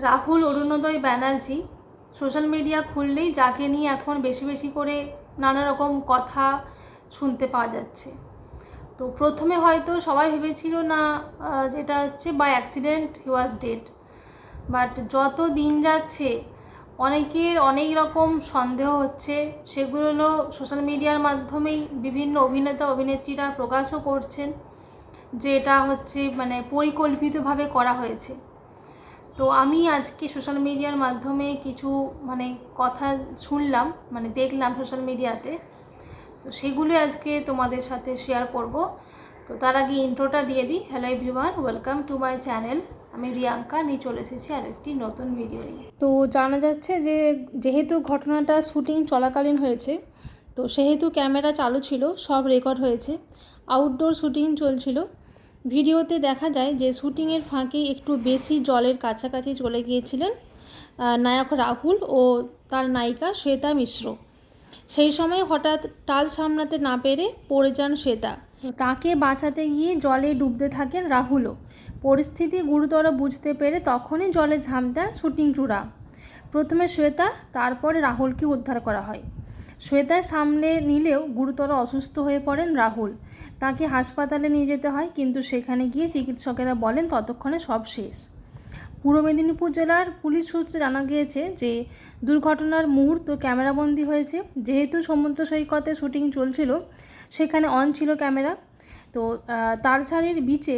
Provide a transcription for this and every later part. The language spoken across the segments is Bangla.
রাহুল অরুণোদয় ব্যানার্জি সোশ্যাল মিডিয়া খুললেই যাকে নিয়ে এখন বেশি বেশি করে নানা রকম কথা শুনতে পাওয়া যাচ্ছে। তো প্রথমে হয়তো সবাই ভেবেছিল না যেটা হচ্ছে by accident he was dead, but যত দিন যাচ্ছে অনেকের অনেক রকম সন্দেহ হচ্ছে। সেগুলো সোশ্যাল মিডিয়ার মাধ্যমেই বিভিন্ন অভিনেতা অভিনেত্রীরা প্রকাশও করছেন যে এটা হচ্ছে পরিকল্পিতভাবে করা হয়েছে। তো আমি আজকে সোশ্যাল মিডিয়ার মাধ্যমে কিছু কথা শুনলাম, দেখলাম সোশ্যাল মিডিয়াতে। তো সেগুলো আজকে তোমাদের সাথে শেয়ার করব। তো তার আগে ইন্ট্রোটা দিয়ে দিই। Hello everyone, welcome to my channel. আমি রিয়াঙ্কা নিয়ে চলে এসেছি আরেকটি নতুন ভিডিও নিয়ে। তো জানা যাচ্ছে যে যেহেতু ঘটনাটা শুটিং চলাকালীন হয়েছে, তো সেহেতু ক্যামেরা চালু ছিল, সব রেকর্ড হয়েছে, আউটডোর শুটিং চলছিল। ভিডিওতে দেখা যায় যে শুটিংয়ের ফাঁকে একটু বেশি জলের কাছাকাছি চলে গিয়েছিলেন নায়ক রাহুল ও তার নায়িকা শ্বেতা মিশ্র। সেই সময় হঠাৎ টাল সামলাতে না পেরে পড়ে যান শ্বেতা। তাকে বাঁচাতে গিয়ে জলে ডুবতে থাকেন রাহুলও। পরিস্থিতি গুরুতর বুঝতে পেরে তখনই জলে ঝাঁপ দেন শুটিং ক্রুরা। প্রথমে শ্বেতা, তারপরে রাহুলকে উদ্ধার করা হয়। শ্বেতার সামনে নিলেও গুরুতর অসুস্থ হয়ে পড়েন রাহুল। তাকে হাসপাতালে নিয়ে যেতে হয়, কিন্তু সেখানে গিয়ে চিকিৎসকেরা বলেন ততক্ষণে সব শেষ। পূর্ব মেদিনীপুর জেলার পুলিশ সূত্রে জানা গিয়েছে যে দুর্ঘটনার মুহূর্ত ক্যামেরাবন্দি হয়েছে। যেহেতু সমুদ্র সৈকতে শুটিং চলছিল, সেখানে অন ছিল ক্যামেরা। তো তালসারির বিচে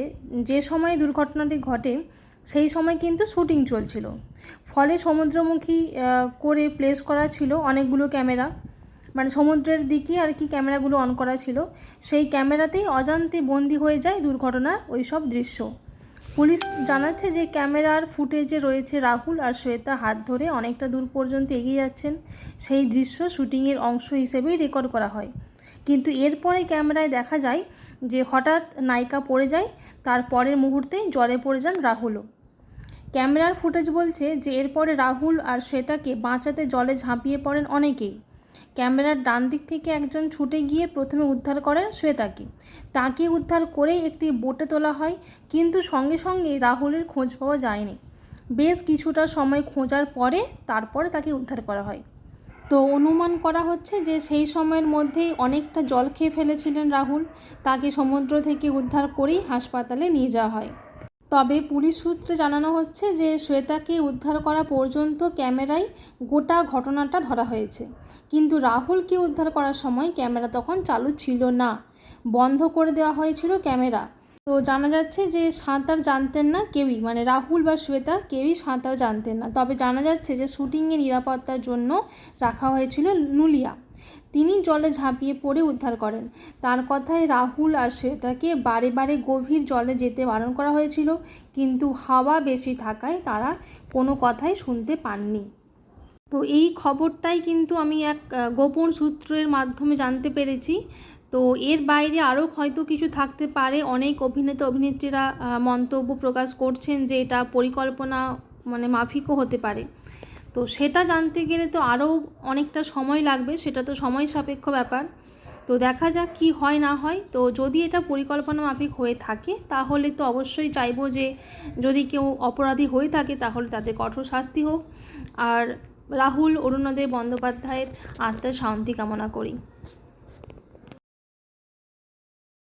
যে সময় দুর্ঘটনাটি ঘটে সেই সময় কিন্তু শুটিং চলছিল, ফলে সমুদ্রমুখী করে প্লেস করা ছিল অনেকগুলো ক্যামেরা, সমুদ্রের দিকে আর কি ক্যামেরাগুলো অন করা ছিল। সেই ক্যামেরাতেই অজান্তে বন্দি হয়ে যায় দুর্ঘটনার ওই সব দৃশ্য। পুলিশ জানাচ্ছে যে ক্যামেরার ফুটেজে রয়েছে রাহুল আর শ্বেতা হাত ধরে অনেকটা দূর পর্যন্ত এগিয়ে যাচ্ছেন। সেই দৃশ্য শুটিংয়ের অংশ হিসেবেই রেকর্ড করা হয়। কিন্তু এরপরে ক্যামেরায় দেখা যায় যে হঠাৎ নায়িকা পড়ে যায়, তার পরের মুহূর্তেই জলে পড়ে যান রাহুলও। ক্যামেরার ফুটেজ বলছে যে এরপরে রাহুল আর শ্বেতাকে বাঁচাতে জলে ঝাঁপিয়ে পড়েন অনেকেই। ক্যামেরার ডান দিক থেকে একজন ছুটে গিয়ে প্রথমে উদ্ধার করেন শ্বেতাকে। তাকে উদ্ধার করেই একটি বোটে তোলা হয়, কিন্তু সঙ্গে সঙ্গে রাহুলের খোঁজ পাওয়া যায়নি। বেশ কিছুটা সময় খোঁজার পরে তারপরে তাকে উদ্ধার করা হয়। তো অনুমান করা হচ্ছে যে সেই সময়ের মধ্যেই অনেকটা জল খেয়ে ফেলেছিলেন রাহুল। তাকে সমুদ্র থেকে উদ্ধার করেই হাসপাতালে নিয়ে যাওয়া হয়। তবে পুলিশ সূত্রে জানানো হচ্ছে যে শ্বেতাকে উদ্ধার করা পর্যন্ত ক্যামেরায় গোটা ঘটনাটা ধরা হয়েছে, কিন্তু রাহুলকে উদ্ধার করার সময় ক্যামেরা তখন চালু ছিল না, বন্ধ করে দেওয়া হয়েছিল ক্যামেরা। তো জানা যাচ্ছে যে সাঁতার জানতেন না কেউই, রাহুল বা শ্বেতা কেউই সাঁতার জানতেন না। তবে জানা যাচ্ছে যে শুটিংয়ে নিরাপত্তার জন্য রাখা হয়েছিল নুলিয়া, তিনি জলে ঝাঁপিয়ে পড়ে উদ্ধার করেন। তার কথায় রাহুল আর শ্বেতাকে বারে বারে গভীর জলে যেতে বারণ করা হয়েছিল, কিন্তু হাওয়া বেশি থাকায় তারা কোনো কথাই শুনতে পাননি। তো এই খবরটাই কিন্তু আমি এক গোপন সূত্রের মাধ্যমে জানতে পেরেছি। তো এর বাইরে আরও হয়তো কিছু থাকতে পারে। অনেক অভিনেতা অভিনেত্রীরা মন্তব্য প্রকাশ করছেন যে এটা পরিকল্পনা মাফিকও হতে পারে। তো সেটা জানতে গেলে তো আরও অনেকটা সময় লাগবে, সেটা তো সময় সাপেক্ষ ব্যাপার। তো দেখা যাক কি হয় না হয়। তো যদি এটা পরিকল্পনা মাফিক হয়ে থাকে তাহলে তো অবশ্যই চাইবো যে যদি কেউ অপরাধী হয়ে থাকে তাহলে তাতে কঠোর শাস্তি হোক। আর রাহুল অরুণোদয় বন্দ্যোপাধ্যায়ের আত্মার শান্তি কামনা করি।